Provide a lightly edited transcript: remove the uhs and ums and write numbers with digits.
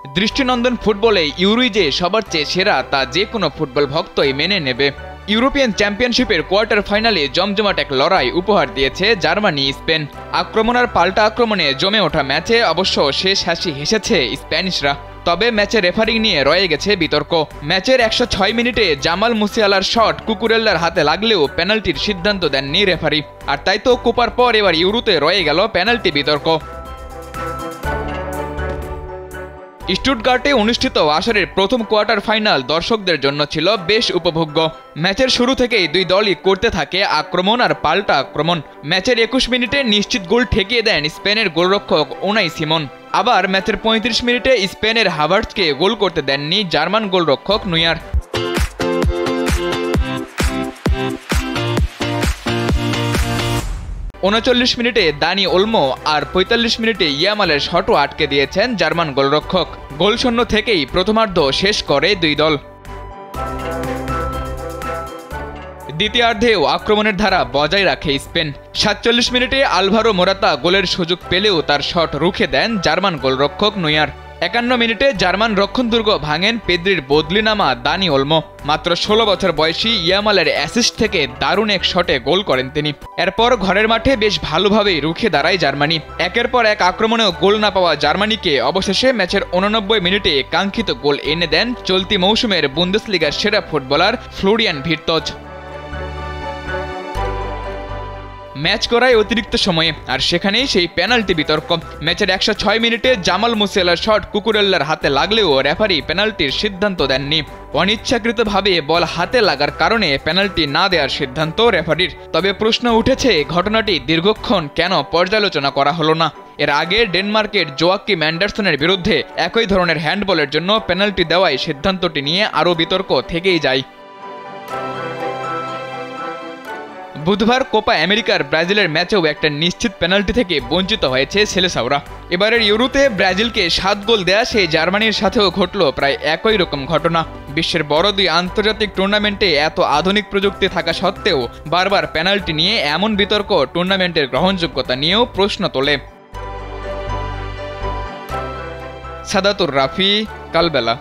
দৃষ্টিনন্দন ফুটবলে ইউরোই যে সবার চেয়ে সেরা তা যে কোনো ফুটবল ভক্তই মেনে নেবে। ইউরোপিয়ান চ্যাম্পিয়নশিপের কোয়ার্টার ফাইনালে জমজমাট এক লড়াই উপহার দিয়েছে জার্মানি স্পেন। আক্রমণ আর পাল্টা আক্রমণে জমে ওঠা ম্যাচে অবশ্য শেষ হাসি হেসেছে স্প্যানিশরা। তবে ম্যাচে রেফারিং নিয়ে রয়ে গেছে বিতর্ক। ম্যাচের 106 মিনিটে জামাল মুসিয়ালার শট কুকুরেল্লার হাতে লাগলেও পেনাল্টির সিদ্ধান্ত দেননি রেফারি। আর তাই তো কোপার পর এবার ইউরোতে রয়ে গেল পেনাল্টি বিতর্ক। স্টুটগার্টে অনুষ্ঠিত আসরের প্রথম কোয়ার্টার ফাইনাল দর্শকদের জন্য ছিল বেশ উপভোগ্য। ম্যাচের শুরু থেকেই দুই দলই করতে থাকে আক্রমণ আর পাল্টা আক্রমণ। ম্যাচের 21 মিনিটে নিশ্চিত গোল ঠেকিয়ে দেন স্পেনের গোলরক্ষক উনাই সিমন। আবার ম্যাচের 35 মিনিটে স্পেনের হাভার্টজকে গোল করতে দেননি জার্মান গোলরক্ষক নুয়ার। 39 মিনিটে দানি ওলমো আর 45 মিনিটে ইয়ামালের শটও আটকে দিয়েছেন জার্মান গোলরক্ষক। গোলশূন্য থেকেই প্রথমার্ধ শেষ করে দুই দল। দ্বিতীয়ার্ধেও আক্রমণের ধারা বজায় রাখে স্পেন। 47 মিনিটে আলভারো মোরাতা গোলের সুযোগ পেলেও তার শট রুখে দেন জার্মান গোলরক্ষক নুয়ার। 51 মিনিটে জার্মান রক্ষণদুর্গ ভাঙেন পেদ্রির বদলি নামা দানি ওলমো। মাত্র 16 বছর বয়সী ইয়ামালের অ্যাসিস্ট থেকে দারুণ এক শটে গোল করেন তিনি। এরপর ঘরের মাঠে বেশ ভালোভাবেই রুখে দাঁড়ায় জার্মানি। একের পর এক আক্রমণেও গোল না পাওয়া জার্মানিকে অবশেষে ম্যাচের 89 মিনিটে কাঙ্ক্ষিত গোল এনে দেন চলতি মৌসুমের বুন্দেসলিগার সেরা ফুটবলার ফ্লোরিয়ান ভির্তজ। ম্যাচ করায় অতিরিক্ত সময়ে, আর সেখানেই সেই পেনাল্টি বিতর্ক। ম্যাচের 106 মিনিটে জামাল মুসিয়ালার শট কুকুরেল্লার হাতে লাগলেও রেফারি পেনাল্টির সিদ্ধান্ত দেননি। অনিচ্ছাকৃতভাবে বল হাতে লাগার কারণে পেনাল্টি না দেওয়ার সিদ্ধান্ত রেফারির। তবে প্রশ্ন উঠেছে, ঘটনাটি দীর্ঘক্ষণ কেন পর্যালোচনা করা হলো না? এর আগে ডেনমার্কের জোয়াকিম অ্যান্ডারসনের বিরুদ্ধে একই ধরনের হ্যান্ডবলের জন্য পেনাল্টি দেওয়ায় সিদ্ধান্তটি নিয়ে আরও বিতর্ক থেকেই যায়। বুধবার কোপা আমেরিকার ব্রাজিলের ম্যাচেও একটা নিশ্চিত পেনাল্টি থেকে বঞ্চিত হয়েছে সেলেসাওরা। এবারের ইউরোতে ব্রাজিলকে 7 গোল দেয়া সেই জার্মানির সাথেও ঘটল প্রায় একই রকম ঘটনা। বিশ্বের বড় দুই আন্তর্জাতিক টুর্নামেন্টে এত আধুনিক প্রযুক্তি থাকা সত্ত্বেও বারবার পেনাল্টি নিয়ে এমন বিতর্ক টুর্নামেন্টের গ্রহণযোগ্যতা নিয়েও প্রশ্ন তোলে। সাদাতুর রাফি, কালবেলা।